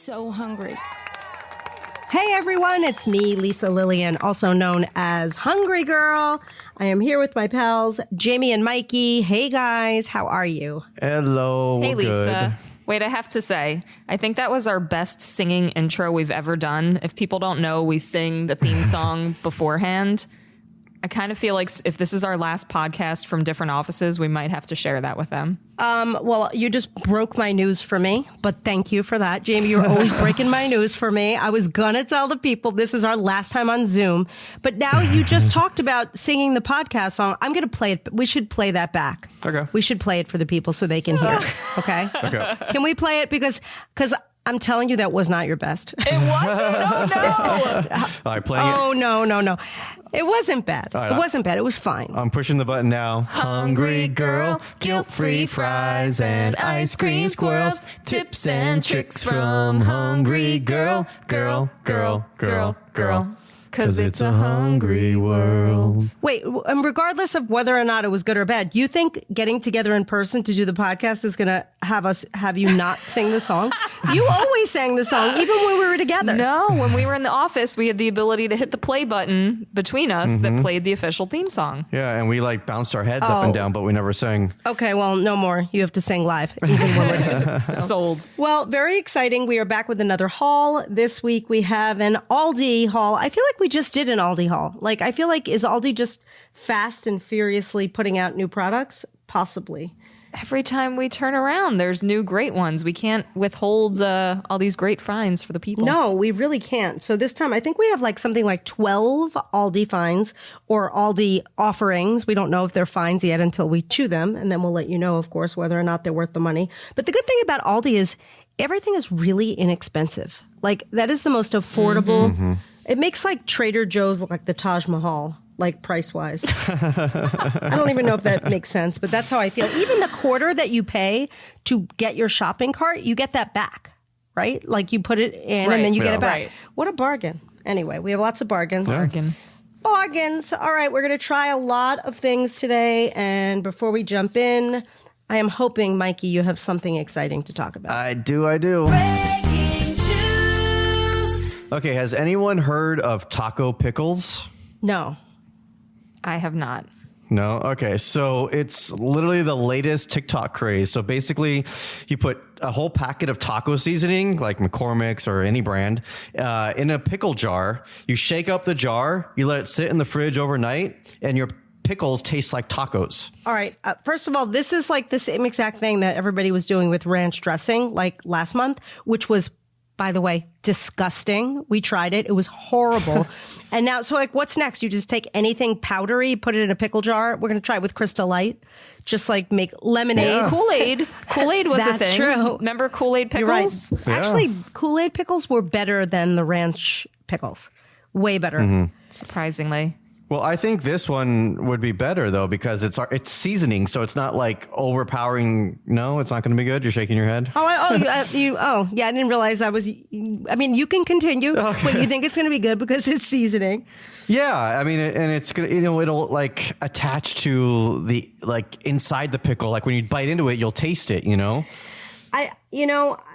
so hungry. Hey everyone, it's me, Lisa Lillian, also known as Hungry Girl. I am here with my pals, Jamie and Mikey. Hey guys, how are you? Hello. Hey, Lisa. Good. Wait, I have to say, I think that was our best singing intro we've ever done. If people don't know, we sing the theme song beforehand. I kind of feel like if this is our last podcast from different offices, we might have to share that with them. Well, you just broke my news for me, but thank you for that. Jamie, you're always breaking my news for me. I was gonna tell the people this is our last time on Zoom, but now you just talked about singing the podcast song. I'm gonna play it. We should play that back. Okay. We should play it for the people so they can hear. Okay? Okay. Can we play it? Because I'm telling you that was not your best. It wasn't? Oh, no. All right, playing it. Oh, no. It wasn't bad. right, It wasn't bad. It was fine. I'm pushing the button now. Hungry girl, guilt-free fries and ice cream swirls. Tips and tricks from hungry girl. 'Cause it's a hungry world. Wait, and regardless of whether or not it was good or bad, you think getting together in person to do the podcast is going to have you not sing the song? You always sang the song, even when we were together. No, when we were in the office, we had the ability to hit the play button between us that played the official theme song. Yeah, and we like bounced our heads up and down, but we never sang. Okay, well, no more. You have to sing live, even when we're together. So. Sold. Well, very exciting. We are back with another haul. This week we have an ALDI haul. I feel like we just did an ALDI haul. Like, I feel like, is ALDI just fast and furiously putting out new products? Possibly. Every time we turn around, there's new great ones. We can't withhold all these great finds for the people. No, we really can't. So this time, I think we have like something like 12 ALDI finds or ALDI offerings. We don't know if they're finds yet until we chew them. And then we'll let you know, of course, whether or not they're worth the money. But the good thing about ALDI is everything is really inexpensive. Like, that is the most affordable. It makes like Trader Joe's look like the Taj Mahal, like price-wise. I don't even know if that makes sense, but that's how I feel. Even the quarter that you pay to get your shopping cart, you get that back, right? Like, you put it in and then you get it back. Right. What a bargain. Anyway, we have lots of bargains. Bargain. Bargains. All right, we're going to try a lot of things today. And before we jump in, I am hoping, Mikey, you have something exciting to talk about. I do. Okay, has anyone heard of taco pickles? No. I have not. No? Okay, so it's literally the latest TikTok craze. So basically, you put a whole packet of taco seasoning, like McCormick's or any brand, in a pickle jar. You shake up the jar, you let it sit in the fridge overnight, and your pickles taste like tacos. All right. First of all, this is like the same exact thing that everybody was doing with ranch dressing, like last month, which was, by the way, disgusting. We tried it. It was horrible. And now, so like, what's next? You just take anything powdery, put it in a pickle jar. We're going to try it with Crystal Light. Just like make lemonade. Yeah. Kool-Aid was a That's thing. true. Remember Kool-Aid You're right. pickles? Yeah. Actually, Kool-Aid pickles were better than the ranch pickles. Way better. Surprisingly. Well, I think this one would be better though because it's seasoning, so it's not like overpowering. No, it's not going to be good. You're shaking your head. Yeah, I didn't realize I was. I mean, you can continue, but you think it's going to be good because it's seasoning. Yeah, I mean, and it's gonna, it'll like attach to the like inside the pickle. Like when you bite into it, you'll taste it.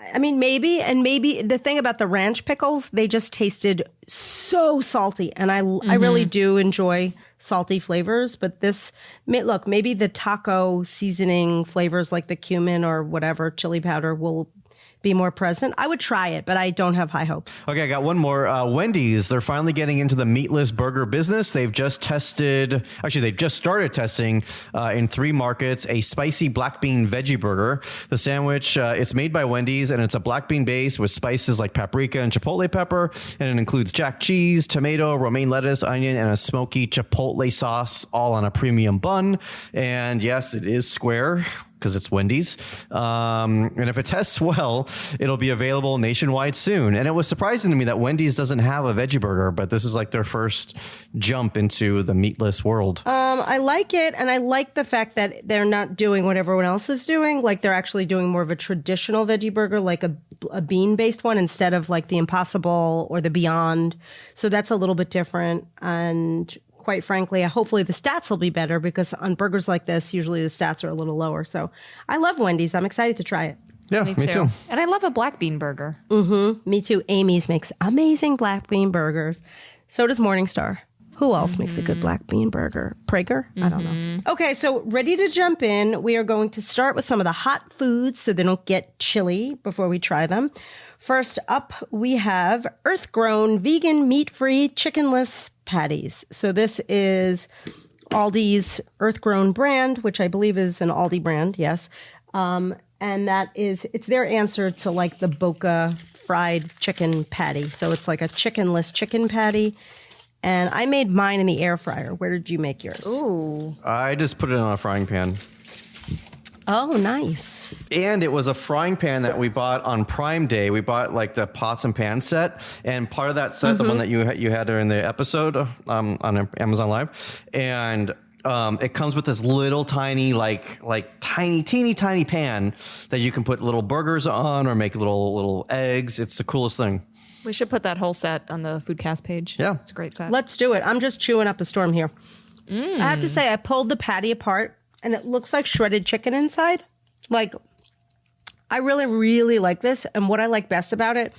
I mean, maybe the thing about the ranch pickles, they just tasted so salty. And I really do enjoy salty flavors. But maybe the taco seasoning flavors like the cumin or whatever, chili powder will be more present. I would try it, but I don't have high hopes. Okay, I got one more. Wendy's, they're finally getting into the meatless burger business. They've just started testing in 3 markets a spicy black bean veggie burger. The sandwich, it's made by Wendy's, and it's a black bean base with spices like paprika and chipotle pepper, and it includes jack cheese, tomato, romaine lettuce, onion, and a smoky chipotle sauce, all on a premium bun. And yes, it is square, because it's Wendy's. And if it tests well, it'll be available nationwide soon. And it was surprising to me that Wendy's doesn't have a veggie burger, but this is like their first jump into the meatless world. I like it. And I like the fact that they're not doing what everyone else is doing. Like, they're actually doing more of a traditional veggie burger, like a bean-based one, instead of like the Impossible or the Beyond. So that's a little bit different. And quite frankly, hopefully the stats will be better, because on burgers like this, usually the stats are a little lower. So I love Wendy's. I'm excited to try it. Yeah, me too. And I love a black bean burger. Me too. Amy's makes amazing black bean burgers. So does Morningstar. Who else makes a good black bean burger? Prager? I don't know. Okay, so ready to jump in. We are going to start with some of the hot foods so they don't get chilly before we try them. First up, we have earth-grown, vegan, meat-free, chickenless patties. So this is Aldi's earth-grown brand, which I believe is an Aldi brand, yes. And it's their answer to like the Boca fried chicken patty. So it's like a chickenless chicken patty. And I made mine in the air fryer. Where did you make yours? Ooh. I just put it on a frying pan. Oh, nice. And it was a frying pan that we bought on Prime Day. We bought like the pots and pan set. And part of that set, the one that you had during the episode on Amazon Live. And it comes with this little tiny, teeny tiny pan that you can put little burgers on or make little eggs. It's the coolest thing. We should put that whole set on the Foodcast page. Yeah. It's a great set. Let's do it. I'm just chewing up a storm here. I have to say, I pulled the patty apart, and it looks like shredded chicken inside. Like, I really, really like this. And what I like best about it,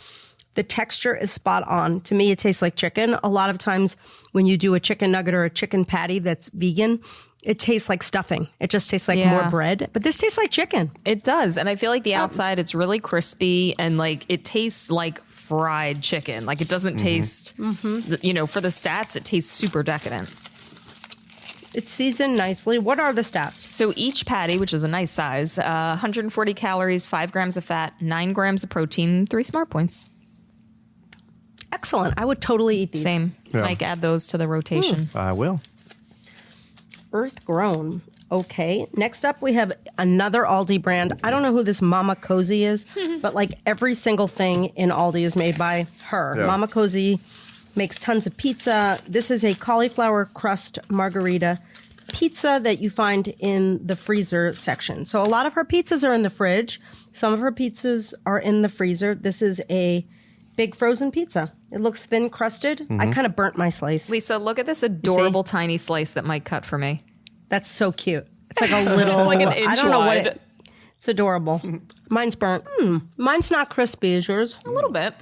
the texture is spot on. To me, it tastes like chicken. A lot of times when you do a chicken nugget or a chicken patty that's vegan, it tastes like stuffing. It just tastes like more bread. But this tastes like chicken. It does. And I feel like the outside, it's really crispy and like it tastes like fried chicken. Like it doesn't taste, for the stats, it tastes super decadent. It's seasoned nicely. What are the stats? So each patty, which is a nice size, 140 calories, 5 grams of fat, 9 grams of protein, 3 smart points. Excellent. I would totally eat these. Same. Yeah. Mike, add those to the rotation. I will. Earth grown. Okay. Next up, we have another Aldi brand. I don't know who this Mama Cozy is, but like every single thing in Aldi is made by her. Yeah. Mama Cozy makes tons of pizza. This is a cauliflower crust margarita pizza that you find in the freezer section. So a lot of her pizzas are in the fridge. Some of her pizzas are in the freezer. This is a big frozen pizza. It looks thin crusted. I kind of burnt my slice. Lisa, look at this adorable tiny slice that Mike cut for me. That's so cute. It's like a little. It's like an inch I don't know wide. what it's adorable. Mine's burnt. Mine's not crispy. Is yours? A little bit.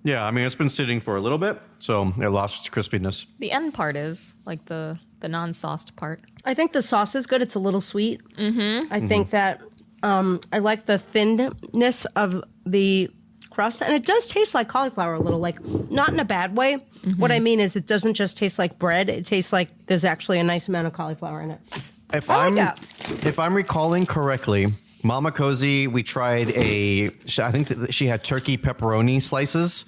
Yeah, I mean, it's been sitting for a little bit, so it lost its crispiness. The end part is like the non-sauced part. I think the sauce is good. It's a little sweet. I think that I like the thinness of the crust, and it does taste like cauliflower a little, like not in a bad way. What I mean is it doesn't just taste like bread. It tastes like there's actually a nice amount of cauliflower in it. If I I'm like if I'm recalling correctly, Mama Cozy, we tried I think that she had turkey pepperoni slices.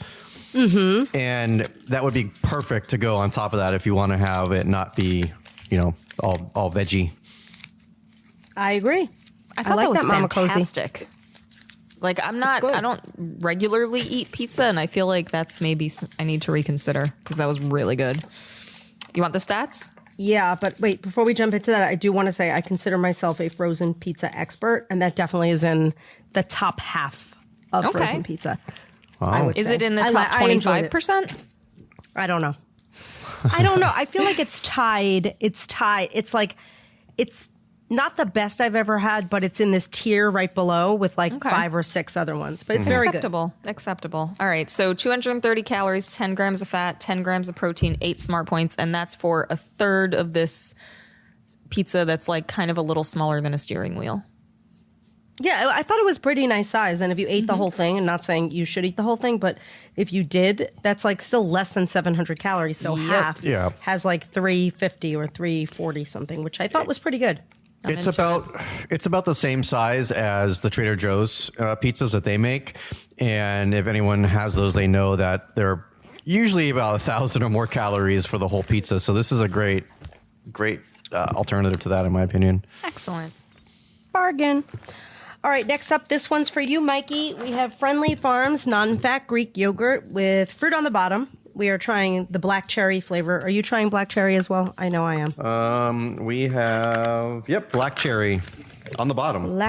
And that would be perfect to go on top of that if you want to have it not be, all veggie. I agree. I thought like that was that, Mama Cozy. fantastic. Like I don't regularly eat pizza, and I feel like that's maybe I need to reconsider because that was really good. You want the stats? Yeah, but wait, before we jump into that, I do want to say I consider myself a frozen pizza expert, and that definitely is in the top half of Okay. frozen pizza. Wow. Is it in the I top I enjoyed it. 25%? I don't know. I don't know. I feel like it's tied. It's tied. It's like, it's not the best I've ever had, but it's in this tier right below with like 5 or 6 other ones. But it's very good. Acceptable. All right. So 230 calories, 10 grams of fat, 10 grams of protein, 8 smart points. And that's for a third of this pizza that's like kind of a little smaller than a steering wheel. Yeah, I thought it was pretty nice size. And if you ate the whole thing, and not saying you should eat the whole thing, but if you did, that's like still less than 700 calories. So half has like 350 or 340 something, which I thought was pretty good. It's about the same size as the Trader Joe's pizzas that they make, and if anyone has those, they know that they're usually about 1,000 or more calories for the whole pizza. So this is a great alternative to that, in my opinion. Excellent. Bargain. All right, next up, this one's for you, Mikey. We have Friendly Farms non-fat Greek yogurt with fruit on the bottom. We are trying the black cherry flavor. Are you trying black cherry as well? I know I am. We have, black cherry on the bottom.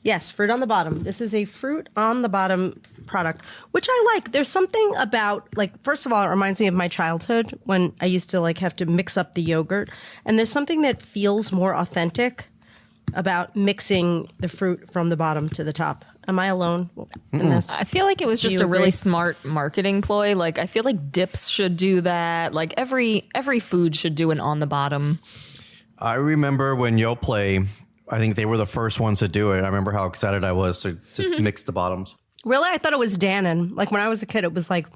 Yes, fruit on the bottom. This is a fruit on the bottom product, which I like. There's something about, like, first of all, it reminds me of my childhood when I used to, like, have to mix up the yogurt. And there's something that feels more authentic about mixing the fruit from the bottom to the top. Am I alone in this? I feel like it was just you a really agree? smart marketing ploy. Like I feel like dips should do that. Like every food should do an on the bottom. I remember when Yoplait, I think they were the first ones to do it. I remember how excited I was to mix the bottoms. Really? I thought it was Dannon. Like when I was a kid, it was like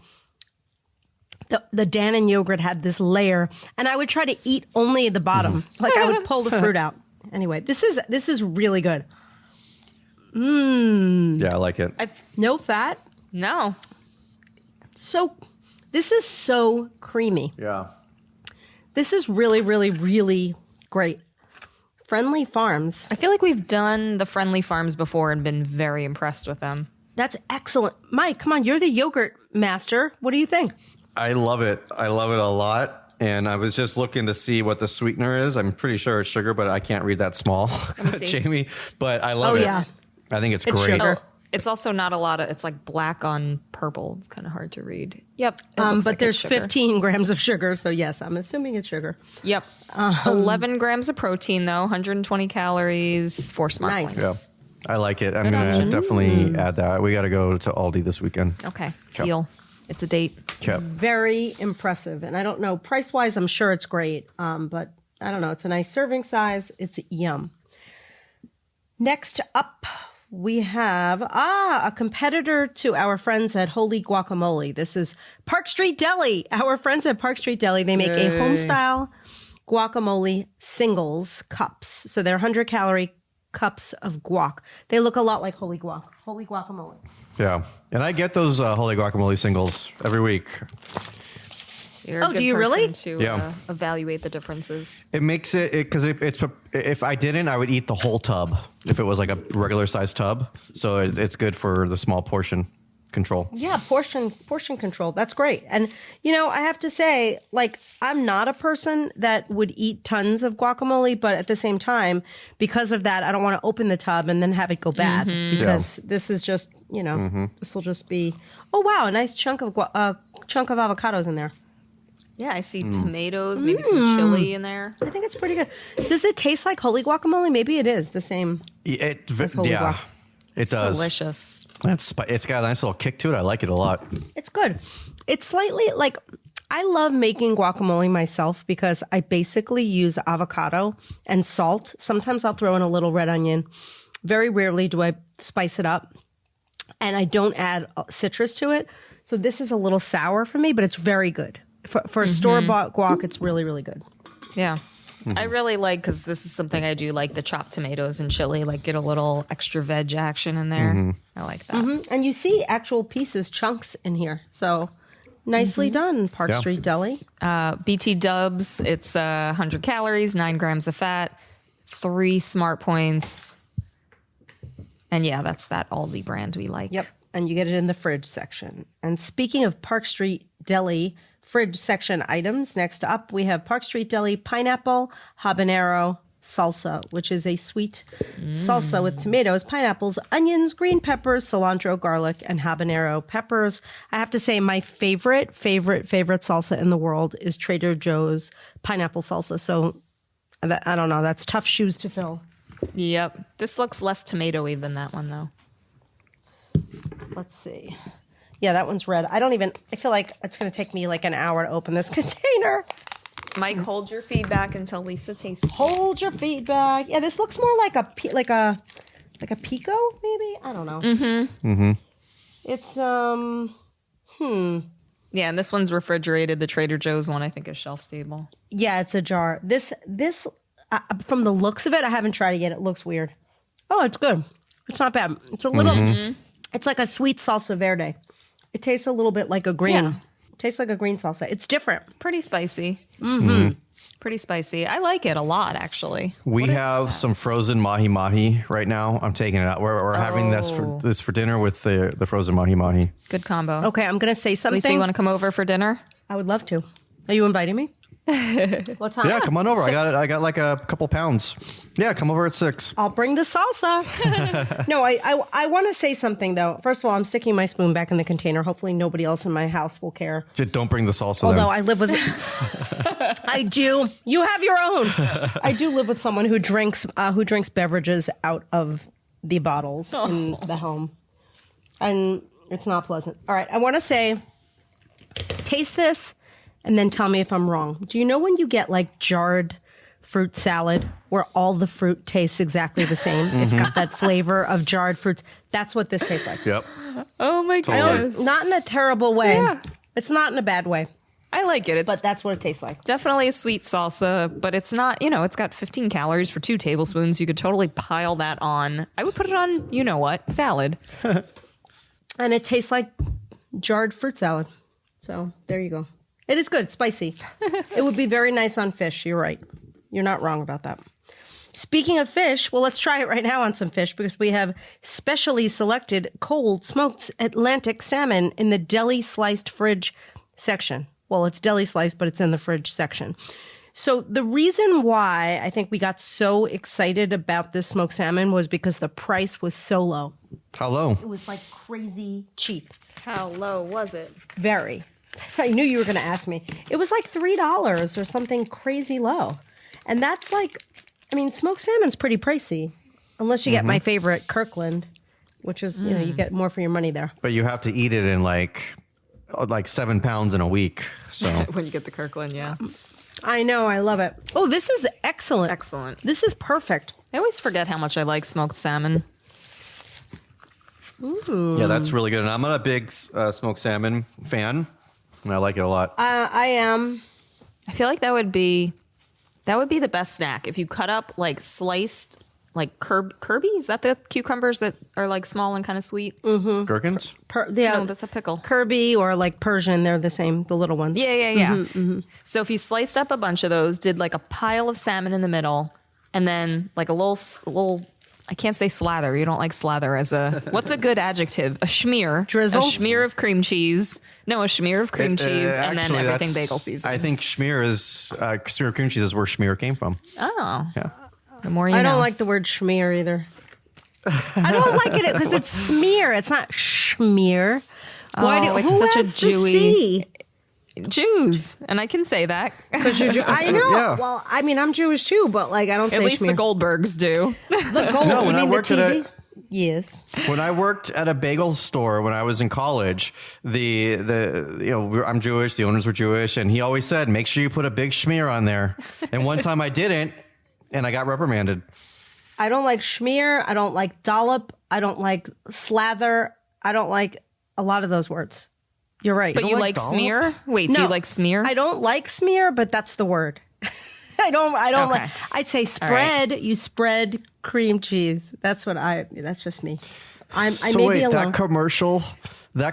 the Dannon yogurt had this layer, and I would try to eat only the bottom. Like I would pull the fruit out. Anyway, this is really good. Yeah, I like it. No fat. No. So this is so creamy. Yeah. This is really, really, really great. Friendly Farms. I feel like we've done the Friendly Farms before and been very impressed with them. That's excellent. Mike, come on. You're the yogurt master. What do you think? I love it. I love it a lot. And I was just looking to see what the sweetener is. I'm pretty sure it's sugar, but I can't read that small, see. Jamie. But I love it. Yeah. I think it's It's great. sugar. Oh, it's also not a lot of, it's like black on purple. It's kind of hard to read. Yep. it looks But like there's it's sugar. 15 grams of sugar. So yes, I'm assuming it's sugar. Yep. 11 grams of protein though, 120 calories, 4 smart Nice. points. I like it. I'm Good going to option. definitely add that. We got to go to Aldi this weekend. Okay. Yep. Deal. It's a date. Yep. Very impressive. And I don't know, price-wise, I'm sure it's great. But I don't know. It's a nice serving size. It's yum. Next up, we have a competitor to our friends at Holy Guacamole. This is Park Street Deli. Our friends at Park Street Deli, they make a home-style guacamole singles cups. So they're 100-calorie cups of guac. They look a lot like Holy Guacamole. Yeah. And I get those Holy Guacamole singles every week. You're a Oh, good do you really? person to Yeah. evaluate the differences. It makes it because it's if I didn't, I would eat the whole tub if it was like a regular size tub. So it's good for the small portion control. Yeah, portion control. That's great. And I have to say, like, I'm not a person that would eat tons of guacamole, but at the same time, because of that, I don't want to open the tub and then have it go bad because this is just, this will just be, oh wow, a nice chunk of avocados in there. Yeah, I see tomatoes, maybe some chili in there. I think it's pretty good. Does it taste like Holy Guacamole? Maybe it is the same. Holy guac. It does. Delicious. It's got a nice little kick to it. I like it a lot. It's good. It's slightly like, I love making guacamole myself because I basically use avocado and salt. Sometimes I'll throw in a little red onion. Very rarely do I spice it up. And I don't add citrus to it. So this is a little sour for me, but it's very good. For a store-bought guac, it's really, really good. Yeah. I really like, because this is something I do, like the chopped tomatoes and chili, like get a little extra veg action in there. I like that. And you see actual pieces, chunks in here. So nicely done, Park Yeah. Street Deli. BT Dubs, it's 100 calories, 9 grams of fat, 3 smart points. And yeah, that's that Aldi brand we like. Yep. And you get it in the fridge section. And speaking of Park Street Deli fridge section items, next up we have Park Street Deli pineapple habanero salsa, which is a sweet salsa with tomatoes, pineapples, onions, green peppers, cilantro, garlic, and habanero peppers. I have to say my favorite salsa in the world is Trader Joe's pineapple salsa. So I don't know. That's tough shoes to fill. Yep. This looks less tomatoey than that one, though. Let's see. Yeah, that one's red. I feel like it's going to take me like an hour to open this container. Mike, hold your feedback until Lisa tastes. Hold your feedback. Yeah, this looks more like a pico, maybe? I don't know. It's Yeah, and this one's refrigerated. The Trader Joe's one, I think, is shelf stable. yeah, it's a jar. This from the looks of it, I haven't tried it yet. It looks weird. Oh, it's good. It's not bad. It's a little it's like a sweet salsa verde. It tastes a little bit like a green. Yeah. It tastes like a green salsa. It's different. Pretty spicy. Pretty spicy. I like it a lot, actually. We have some frozen mahi mahi right now. I'm taking it out. We're having this for dinner with the frozen mahi mahi. Good combo. Okay, I'm going to say something. Lisa, you want to come over for dinner? I would love to. Are you inviting me? What time? Yeah, come on over. I got like a couple pounds. Yeah, come over at 6. I'll bring the salsa. No, I want to say something, though. First of all, I'm sticking my spoon back in the container. Hopefully nobody else in my house will care. Just don't bring the salsa. Although then. I live with I do. You have your own. I do live with someone who drinks beverages out of the bottles in the home. and it's not pleasant. All right, I want to say, taste this and then tell me if I'm wrong. Do you know when you get like jarred fruit salad where all the fruit tastes exactly the same? It's got that flavor of jarred fruits. That's what this tastes like. Yep. Oh my goodness. Not in a terrible way. Yeah. It's not in a bad way, I like it. It's but that's what it tastes like. definitely a sweet salsa, but it's not, it's got 15 calories for 2 tablespoons. You could totally pile that on. I would put it on, you know what, salad. And it tastes like jarred fruit salad. So there you go. It is good. It's spicy. It would be very nice on fish. You're right. You're not wrong about that. Speaking of fish, well, let's try it right now on some fish because we have specially selected cold smoked Atlantic salmon in the deli sliced fridge section. Well, it's deli sliced, but it's in the fridge section. So the reason why I think we got so excited about this smoked salmon was because the price was so low. How low? It was like crazy cheap. How low was it? Very. I knew you were going to ask me. It was like $3 or something crazy low. And that's like, I mean, smoked salmon's pretty pricey. Unless you get my favorite, Kirkland, which is, you get more for your money there. But you have to eat it in like 7 pounds in a week. So When you get the Kirkland, yeah. I know. I love it. Oh, this is excellent. Excellent. This is perfect. I always forget how much I like smoked salmon. yeah, that's really good. And I'm not a big smoked salmon fan. And I like it a lot. I am. I feel like that would be the best snack if you cut up like sliced like Kirby. Is that the cucumbers that are like small and kind of sweet? Gherkins? No, that's a pickle. Kirby or like Persian. They're the same, the little ones. Yeah. So if you sliced up a bunch of those, did like a pile of salmon in the middle, and then like a little. I can't say slather. You don't like slather as a what's a good adjective? A schmear. Drizzle? A schmear of cream cheese. No, a schmear of cream cheese, and then everything that's- bagel season. I think smear cream cheese is where schmear came from. Oh, Yeah. the more you know. I don't like the word schmear either. I don't like it because it's smear. It's not schmear. Oh, it's who such a adds the Jewy- C? Jews, and I can say that. 'Cause you're I know. Yeah. Well, I mean, I'm Jewish too, but like I don't say At least schmear. the Goldbergs do. The gold. No, you when I mean the worked at a- TV? Yes. When I worked at a bagel store when I was in college, I'm Jewish, the owners were Jewish, and he always said, make sure you put a big schmear on there. And one time I didn't, and I got reprimanded. I don't like schmear. I don't like dollop. I don't like slather. I don't like a lot of those words. You're right. But you like dollop? smear? Wait, do you like smear? I don't like smear, but that's the word. I don't Okay. like, I'd say spread. You spread cream cheese. That's just me. I So may wait, be alone. that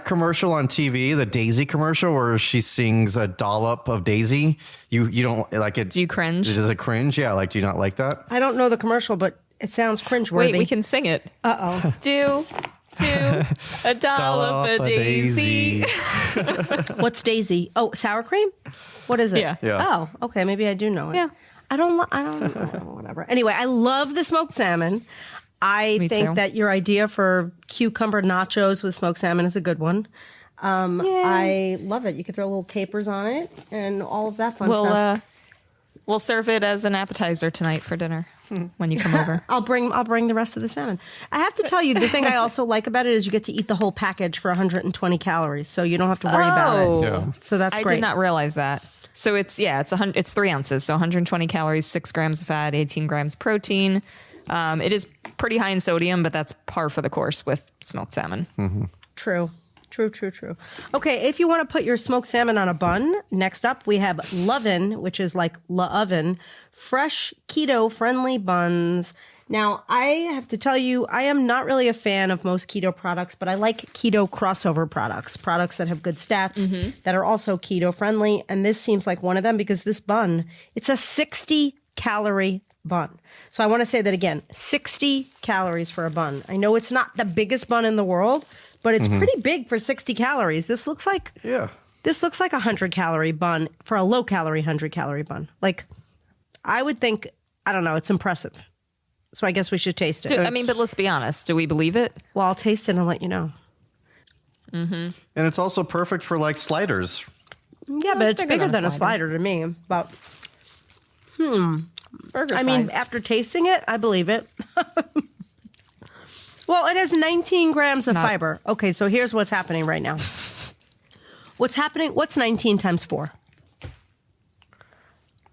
commercial on TV, the Daisy commercial where she sings a dollop of Daisy, you don't like it? Do you cringe? Does it cringe? Yeah, like do you not like that? I don't know the commercial, but it sounds cringeworthy. Wait, we can sing it. Uh-oh. Do a dollop of daisy. What's Daisy? Oh, sour cream? What is it? Yeah. Yeah. Oh, okay. Maybe I do know it. Yeah. I don't know. Whatever. Anyway, I love the smoked salmon. I Me think too. that your idea for cucumber nachos with smoked salmon is a good one. I love it. You could throw little capers on it and all of that fun stuff. We'll serve it as an appetizer tonight for dinner when you come over. I'll bring the rest of the salmon. I have to tell you, the thing I also like about it is you get to eat the whole package for 120 calories, so you don't have to worry about it. Yeah. So that's I great. did not realize that. So it's 3 ounces, so 120 calories, 6 grams of fat, 18 grams protein. It is pretty high in sodium, but that's par for the course with smoked salmon. True. Okay, if you want to put your smoked salmon on a bun, next up we have Lovin', which is like La Oven, fresh keto-friendly buns. Now, I have to tell you, I am not really a fan of most keto products, but I like keto crossover products that have good stats, that are also keto-friendly, and this seems like one of them because this bun, it's a 60-calorie bun. So I want to say that again, 60 calories for a bun. I know it's not the biggest bun in the world, but it's pretty big for 60 calories. This looks like a 100-calorie bun for a low-calorie 100-calorie bun. Like, I would think, I don't know, it's impressive. So I guess we should taste it. But let's be honest. Do we believe it? Well, I'll taste it and I'll let you know. And it's also perfect for like sliders. Yeah, but it's bigger than a slider to me. But Burger I mean, size. after tasting it, I believe it. Well, it has 19 grams of fiber. Okay, so here's what's happening right now. What's happening? What's 19 times 4?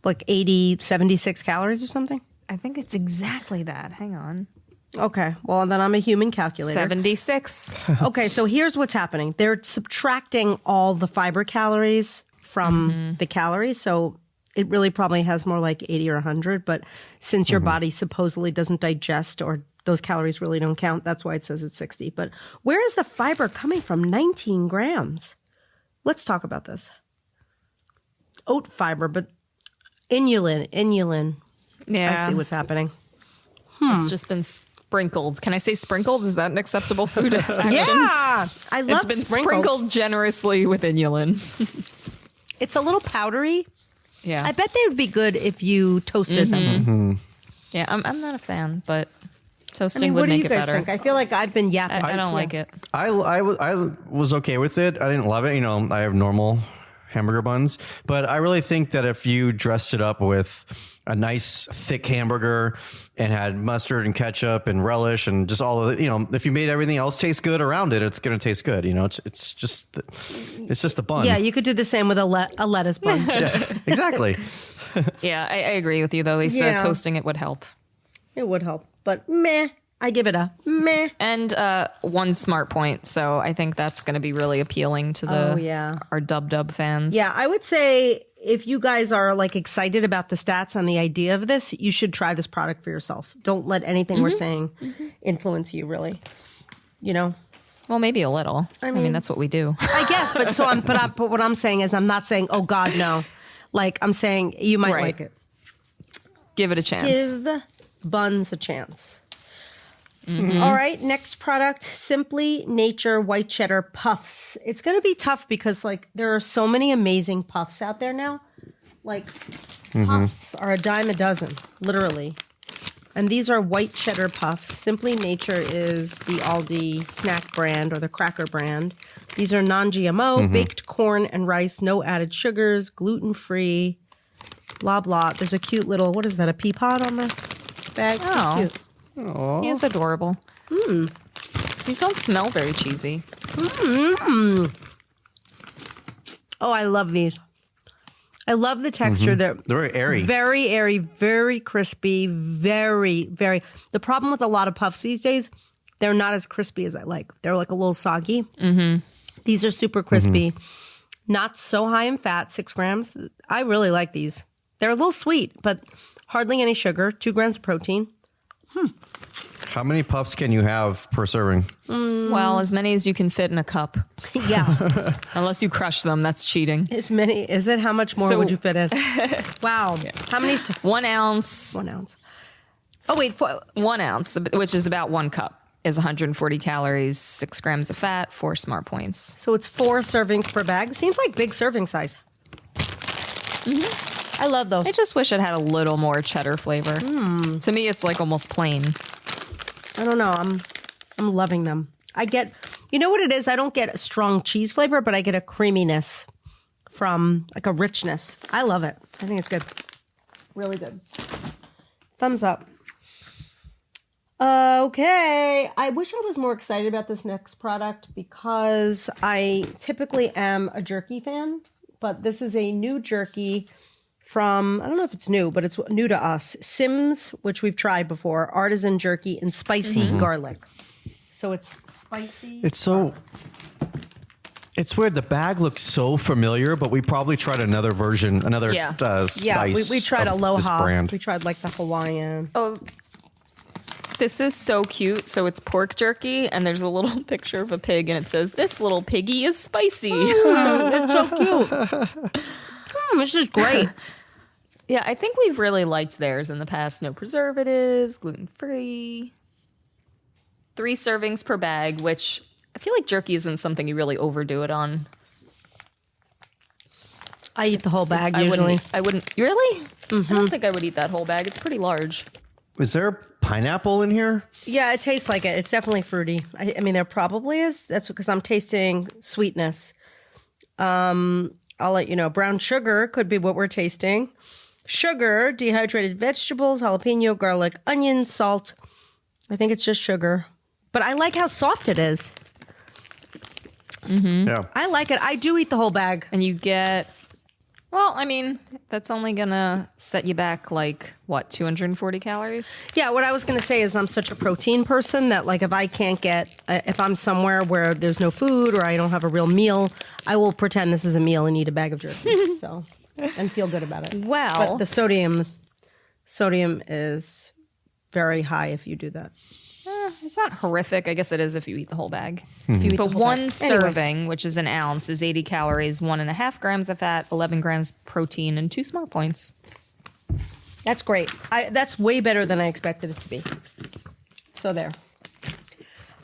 Like 76 calories or something? I think it's exactly that. Hang on. Okay, well, then I'm a human calculator. 76. Okay, so here's what's happening. They're subtracting all the fiber calories from the calories, so it really probably has more like 80 or 100, but since your body supposedly doesn't digest or those calories really don't count, that's why it says it's 60. But where is the fiber coming from? 19 grams. Let's talk about this. Oat fiber, but inulin. Yeah. I see what's happening. It's just been sprinkled. Can I say sprinkled? Is that an acceptable food action? Yeah, I love It's been sprinkled generously with inulin. It's a little powdery. Yeah. I bet they would be good if you toasted them. Yeah, I'm not a fan, but toasting I mean, would what do make you it guys better. think? I feel like I've been yapping. I don't like it. I was okay with it. I didn't love it. You know, I have normal hamburger buns, but I really think that if you dressed it up with a nice thick hamburger and had mustard and ketchup and relish and just all of it, you know, if you made everything else taste good around it, it's going to taste good. You know, it's just the bun. Yeah, you could do the same with a lettuce bun. Yeah, exactly. Yeah, I agree with you, though, Lisa. Yeah. Toasting it would help. It would help, but meh. I give it a meh. And one smart point. So I think that's going to be really appealing to our dub fans. Yeah, I would say if you guys are like excited about the stats and the idea of this, you should try this product for yourself. Don't let anything we're saying influence you, really. You know? Well, maybe a little. I mean that's what we do. I guess, but but what I'm saying is I'm not saying, oh God, no. Like I'm saying you might like it. Give it a chance. Give buns a chance. All right, next product, Simply Nature White Cheddar Puffs. It's going to be tough because like there are so many amazing puffs out there now. Like puffs are a dime a dozen, literally. And these are white cheddar puffs. Simply Nature is the Aldi snack brand or the cracker brand. These are non-GMO, baked corn and rice, no added sugars, gluten-free, blah, blah. There's a cute little, what is that, a pea pod on the bag? Oh. Cute. He is adorable. These don't smell very cheesy. Oh, I love these. I love the texture. They're very airy. Very airy, very crispy, very, very. The problem with a lot of puffs these days, they're not as crispy as I like. They're like a little soggy. These are super crispy. Not so high in fat, 6 grams. I really like these. They're a little sweet, but hardly any sugar, 2 grams of protein. How many puffs can you have per serving? Well, as many as you can fit in a cup. Yeah. Unless you crush them, that's cheating. As many, is it? How much more would you fit in? Wow. How many? 1 ounce. 1 ounce. Oh, wait. 1 ounce, which is about 1 cup, is 140 calories, 6 grams of fat, 4 smart points. So it's 4 servings per bag. Seems like big serving size. I love those. I just wish it had a little more cheddar flavor. To me, it's like almost plain. I don't know. I'm loving them. I get, you know what it is? I don't get a strong cheese flavor, but I get a creaminess from like a richness. I love it. I think it's good. Really good. Thumbs up. Okay. I wish I was more excited about this next product because I typically am a jerky fan, but this is a new jerky from, I don't know if it's new, but it's new to us. Sims, which we've tried before, artisan jerky and spicy garlic. So it's spicy. It's so... It's weird. The bag looks so familiar, but we probably tried another version, another spice. Yeah, we tried of Aloha. this brand. We tried like the Hawaiian. Oh, this is so cute. So it's pork jerky, and there's a little picture of a pig, and it says, "This little piggy is spicy." It's so cute. This is great. Yeah, I think we've really liked theirs in the past. No preservatives, gluten-free. 3 servings per bag, which I feel like jerky isn't something you really overdo it on. I eat the whole bag I usually. wouldn't. Really? I don't think I would eat that whole bag. It's pretty large. Is there pineapple in here? Yeah, it tastes like it. It's definitely fruity. I mean, there probably is. That's because I'm tasting sweetness. I'll let you know. Brown sugar could be what we're tasting. Sugar, dehydrated vegetables, jalapeno, garlic, onion, salt. I think it's just sugar. but I like how soft it is. Yeah. I like it. I do eat the whole bag. And you get, well, I mean, that's only going to set you back like, what, 240 calories? Yeah, what I was going to say is I'm such a protein person that like if I can't get, if I'm somewhere where there's no food or I don't have a real meal, I will pretend this is a meal and eat a bag of jerky. So, and feel good about it. Well. But the sodium is very high if you do that. It's not horrific. I guess it is if you eat the whole bag. If you eat But the whole one bag. serving, which is an ounce, is 80 calories, 1.5 grams of fat, 11 grams protein, and 2 smart points. That's great. That's way better than I expected it to be. So there.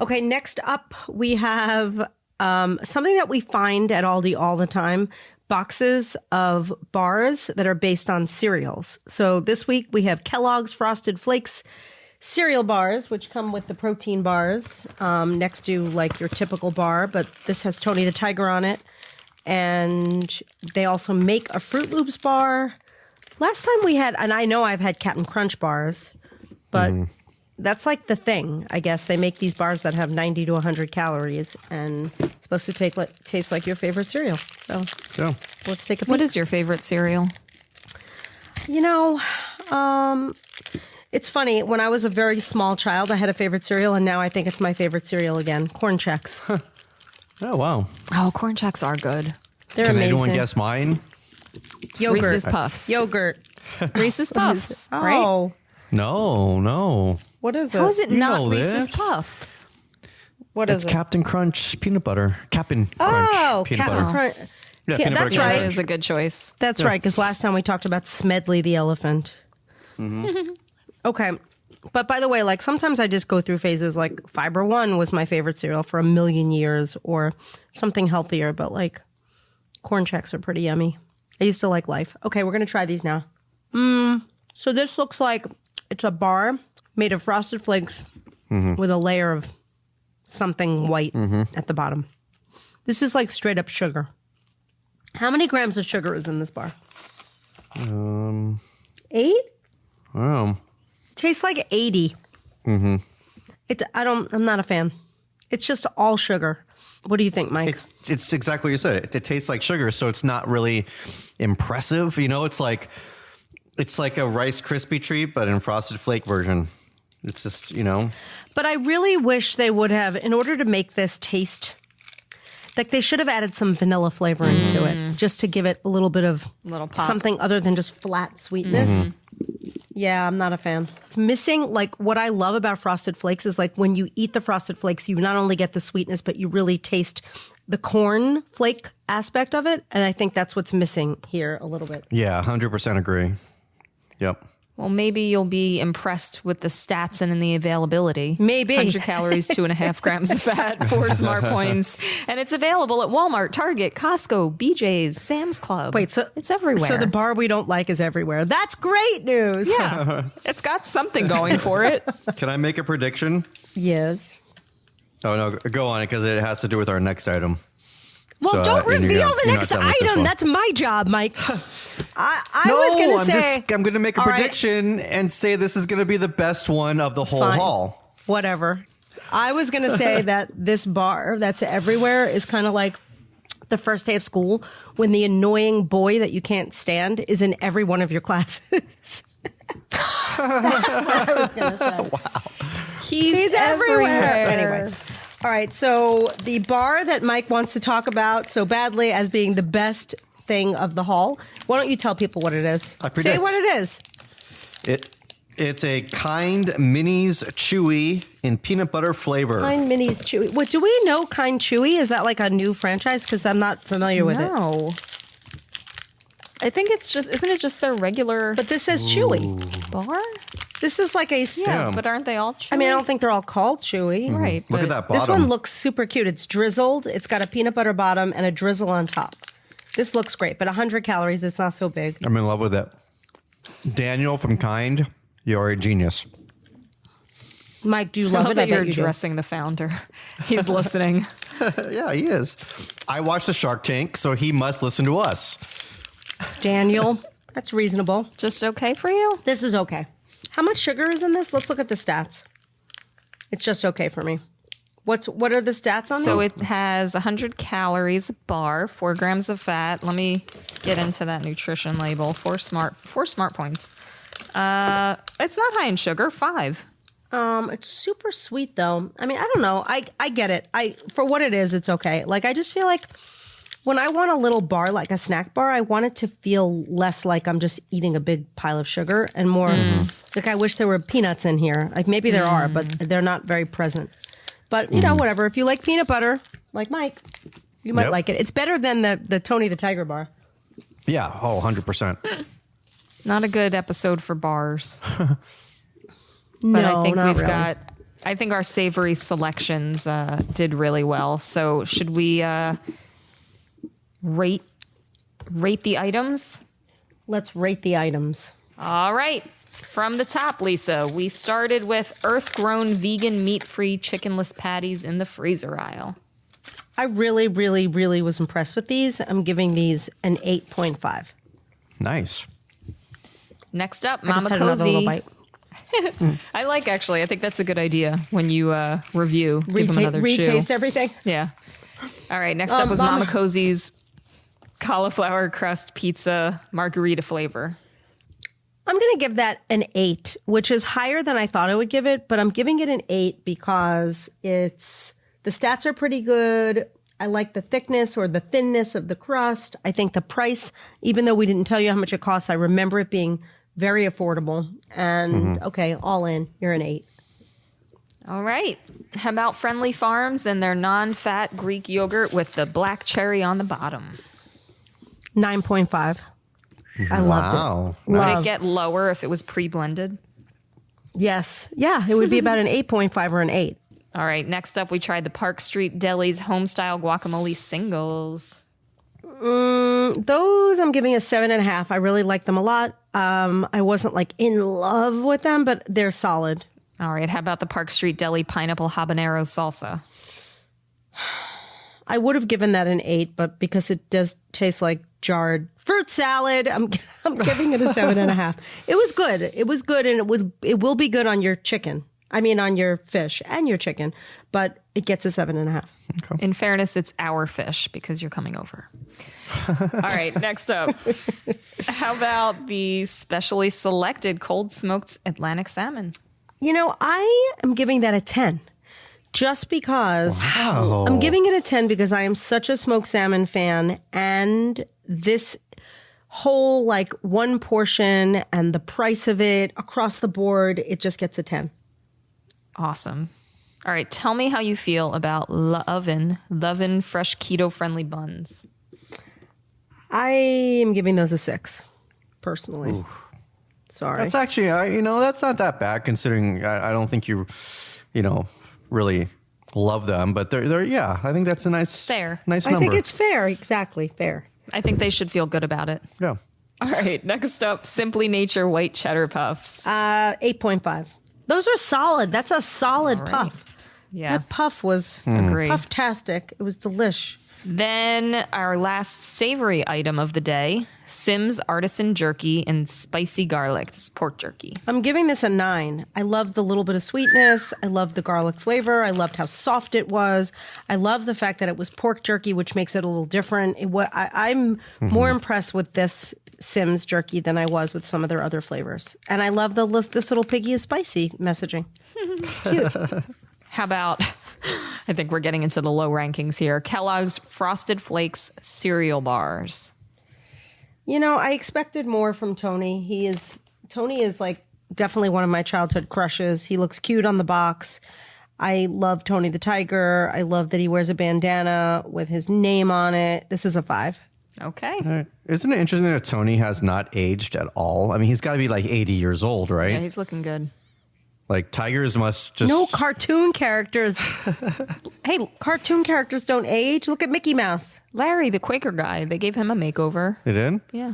Okay, next up we have something that we find at Aldi all the time, boxes of bars that are based on cereals. So this week we have Kellogg's Frosted Flakes cereal bars, which come with the protein bars next to like your typical bar, but this has Tony the Tiger on it. And they also make a Fruit Loops bar. Last time we had, and I know I've had Captain Crunch bars, but that's like the thing. I guess they make these bars that have 90 to 100 calories and it's supposed to taste like your favorite cereal. So Yeah. let's take a peek. What is your favorite cereal? You know, it's funny. When I was a very small child, I had a favorite cereal, and now I think it's my favorite cereal again. Corn Chex. Oh, wow. Oh, corn checks are good. They're Can amazing. anyone guess mine? Yogurt. Reese's Puffs. Yogurt. Reese's Puffs, right? Oh, No. what is it? How is it You not know Reese's this. Puffs? What is It's it? Captain Crunch peanut butter. Captain Crunch Oh, peanut Captain butter. Crunch. Yeah, Yeah, peanut that's butter right. That crunch. is a good choice. That's right, because last time we talked about Smedley the elephant. Okay. But by the way, like sometimes I just go through phases like Fiber One was my favorite cereal for a million years or something healthier, but like Corn Chex are pretty yummy. I used to like Life. Okay, we're going to try these now. So this looks like it's a bar made of Frosted Flakes with a layer of something white at the bottom. This is like straight up sugar. How many grams of sugar is in this bar? 8? Oh. Tastes like 80. I'm not a fan. It's just all sugar. What do you think, Mike? It's exactly what you said. It tastes like sugar, so it's not really impressive. You know, it's like a Rice Krispie treat, but in Frosted Flake version. It's just, you know. But I really wish they would have, in order to make this taste, like they should have added some vanilla flavoring to it, just to give it a little bit of Little pop. something other than just flat sweetness. Yeah, I'm not a fan. It's missing, like, what I love about Frosted Flakes is, like, when you eat the Frosted Flakes, you not only get the sweetness, but you really taste the corn flake aspect of it. And I think that's what's missing here a little bit. Yeah, 100% agree. Yep. Well, maybe you'll be impressed with the stats and in the availability. Maybe. 100 calories, 2.5 grams of fat, 4 smart points. And it's available at Walmart, Target, Costco, BJ's, Sam's Club. Wait, so it's everywhere. So the bar we don't like is everywhere. That's great news. Yeah. It's got something going for it. Can I make a prediction? Yes. Oh, no, go on it because it has to do with our next item. Well, So, don't and reveal the you're not next done with this item. one. That's my job, Mike. I was going to say. I'm going to make a All right. prediction and say this is going to be the best one of the whole Fine. haul. Whatever. I was going to say that this bar that's everywhere is kind of like the first day of school when the annoying boy that you can't stand is in every one of your classes. That's what I was going to say. Wow. He's everywhere. Anyway. All right. So the bar that Mike wants to talk about so badly as being the best thing of the haul. Why don't you tell people what it is? I predict. Say what it is. It's a Kind Minis Chewy in peanut butter flavor. Kind Minis Chewy. What, do we know Kind Chewy? Is that like a new franchise? Because I'm not familiar with it. No. I think it's just, isn't it just their regular But this says Chewy. bar? This is like a. Yeah. But aren't they all chewy? I mean, I don't think they're all called Chewy. Right. Look but at that bottom. This one looks super cute. It's drizzled. It's got a peanut butter bottom and a drizzle on top. This looks great, but 100 calories. It's not so big. I'm in love with it. Daniel from Kind, you're a genius. Mike, do you I love love it? that I bet you're you do. addressing the founder. He's listening. Yeah, he is. I watched the Shark Tank, so he must listen to us. Daniel, that's reasonable. Just okay for you? This is okay. How much sugar is in this? Let's look at the stats. It's just okay for me. What are the stats on So this? it has 100 calories a bar, 4 grams of fat. Let me get into that nutrition label. Four smart points. It's not high in sugar. 5. It's super sweet though. I mean, I don't know. I get it. For what it is, it's okay. Like I just feel like when I want a little bar, like a snack bar, I want it to feel less like I'm just eating a big pile of sugar and more like I wish there were peanuts in here. Like maybe there are, but they're not very present. But you know, whatever. If you like peanut butter, like Mike, you might like it. It's better than the Tony the Tiger bar. Yeah. Oh, 100%. Not a good episode for bars. No, But I think not we've really. got, I think our savory selections did really well. So should we rate the items? Let's rate the items. All right. From the top, Lisa, we started with earth-grown vegan meat-free chickenless patties in the freezer aisle. I really, really, really was impressed with these. I'm giving these an 8.5. Nice. Next up, I just Mama had another little Cozy. bite. I think that's a good idea when you review. Give them another chew. Retaste everything. Yeah. All right. Next up was Mama Cozy's cauliflower crust pizza margarita flavor. I'm going to give that an 8, which is higher than I thought I would give it, but I'm giving it an 8 because the stats are pretty good. I like the thickness or the thinness of the crust. I think the price, even though we didn't tell you how much it costs, I remember it being very affordable. And okay, all in, you're an 8. All right. How about Friendly Farms and their non-fat Greek yogurt with the black cherry on the bottom? 9.5. I loved it. Would Love. it get lower if it was pre-blended? Yes. Yeah, it would be about an 8.5 or an 8. All right. Next up, we tried the Park Street Deli's home-style guacamole singles. Those I'm giving a 7.5. I really like them a lot. I wasn't like in love with them, but they're solid. All right. How about the Park Street Deli pineapple habanero salsa? I would have given that an 8, but because it does taste like jarred fruit salad, I'm giving it a 7.5. It was good. It was good, and it will be good on your chicken. I mean, on your fish and your chicken, but it gets a 7.5. In fairness, it's our fish because you're coming over. All right, next up. How about the specially selected cold smoked Atlantic salmon? You know, I am giving that a 10 just because I'm giving it a 10 because I am such a smoked salmon fan, and this whole like one portion and the price of it across the board, it just gets a 10. Awesome. All right, tell me how you feel about Lovin' fresh keto-friendly buns. I am giving those a 6, personally. Ooh. Sorry. That's actually, that's not that bad considering I don't think you really love them, but they're yeah, I think that's a nice Fair. nice I number. think it's fair. Exactly. Fair. I think they should feel good about it. Yeah. All right, next up, Simply Nature white cheddar puffs. 8.5. Those are solid. That's a solid puff. Yeah, That puff was agree. puff-tastic. It was delish. Then our last savory item of the day, Sim's Artisan Jerky and Spicy Garlic. This is pork jerky. I'm giving this a 9. I love the little bit of sweetness. I love the garlic flavor. I loved how soft it was. I love the fact that it was pork jerky, which makes it a little different. I'm more impressed with this Sim's jerky than I was with some of their other flavors. And I love this little piggy is spicy messaging. Cute. How about, I think we're getting into the low rankings here, Kellogg's Frosted Flakes cereal bars. You know, I expected more from Tony. Tony is like definitely one of my childhood crushes. He looks cute on the box. I love Tony the Tiger. I love that he wears a bandana with his name on it. This is a 5. Okay. Right. Isn't it interesting that Tony has not aged at all? I mean, he's got to be like 80 years old, right? Yeah, he's looking good. Like tigers must just No cartoon characters. Hey, cartoon characters don't age. Look at Mickey Mouse. Larry, the Quaker guy, they gave him a makeover. They did? Yeah.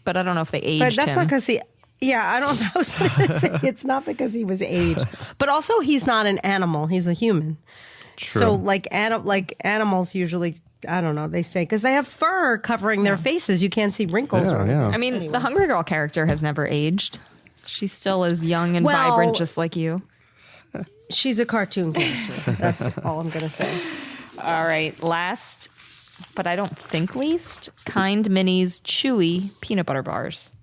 But I don't know if they aged But that's him. not because he. Yeah, I don't know. I was going to say it's not because he was aged, but also he's not an animal. He's a human. True. So like animals usually, I don't know. They say because they have fur covering their faces, you can't see wrinkles. Yeah, or yeah. I mean, the Hungry Girl character has never aged. She's still as young and Well- vibrant, just like you. She's a cartoon character. That's all I'm going to say. All right. Last, but I don't think least, Kind Minis Chewy Peanut Butter Bars.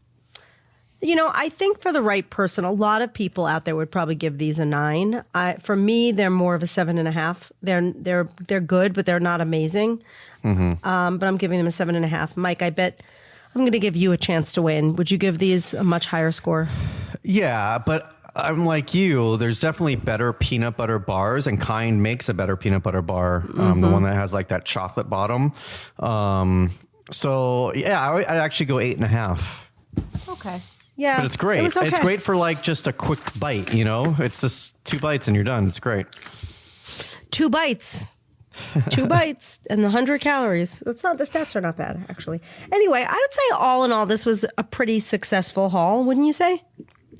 You know, I think for the right person, a lot of people out there would probably give these a 9. For me, they're more of a 7.5. They're good, but they're not amazing. But I'm giving them a 7.5. Mike, I bet I'm going to give you a chance to win. Would you give these a much higher score? Yeah, but I'm like you. There's definitely better peanut butter bars, and Kind makes a better peanut butter bar. The one that has like that chocolate bottom. So yeah, I'd actually go 8.5. Okay. Yeah. But it's great. It was okay. It's great for like just a quick bite, you know? It's just 2 bites and you're done. It's great. 2 bites. 2 bites and 100 calories. The stats are not bad, actually. Anyway, I would say all in all, this was a pretty successful haul, wouldn't you say?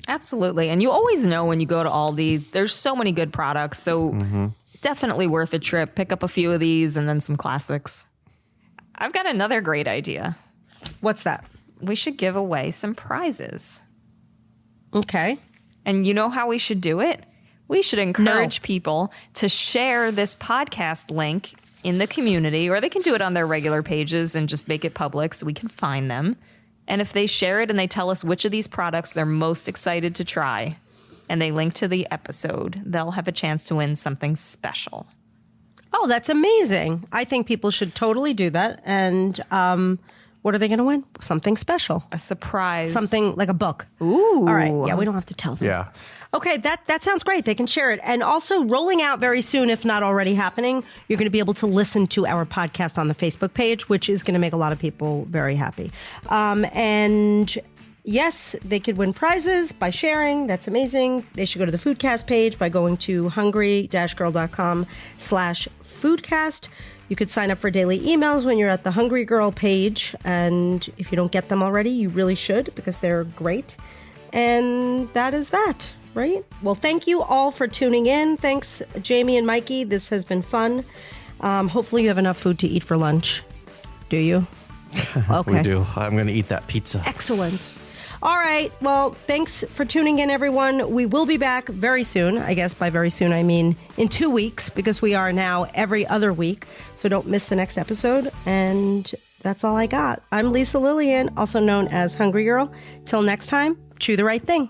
Absolutely. And you always know when you go to Aldi, there's so many good products. So definitely worth a trip. Pick up a few of these and then some classics. I've got another great idea. What's that? We should give away some prizes. Okay. And you know how we should do it? We should encourage people to share this podcast link in the community, or they can do it on their regular pages and just make it public so we can find them. And if they share it and they tell us which of these products they're most excited to try, and they link to the episode, they'll have a chance to win something special. Oh, that's amazing. I think people should totally do that. And what are they going to win? Something special. A surprise. Something like a book. Ooh. All right. Yeah, we don't have to tell them. Yeah. Okay, that sounds great. They can share it. And also rolling out very soon, if not already happening, you're going to be able to listen to our podcast on the Facebook page, which is going to make a lot of people very happy. And yes, they could win prizes by sharing. That's amazing. They should go to the Foodcast page by going to hungry-girl.com/foodcast. You could sign up for daily emails when you're at the Hungry Girl page. And if you don't get them already, you really should, because they're great. And that is that. Right? Well, thank you all for tuning in. Thanks, Jamie and Mikey. This has been fun. Hopefully you have enough food to eat for lunch. Do you? Okay. We do. I'm going to eat that pizza. Excellent. All right. Well, thanks for tuning in, everyone. We will be back very soon. I guess by very soon, I mean in 2 weeks, because we are now every other week. So don't miss the next episode. And that's all I got. I'm Lisa Lillian, also known as Hungry Girl. Till next time, chew the right thing.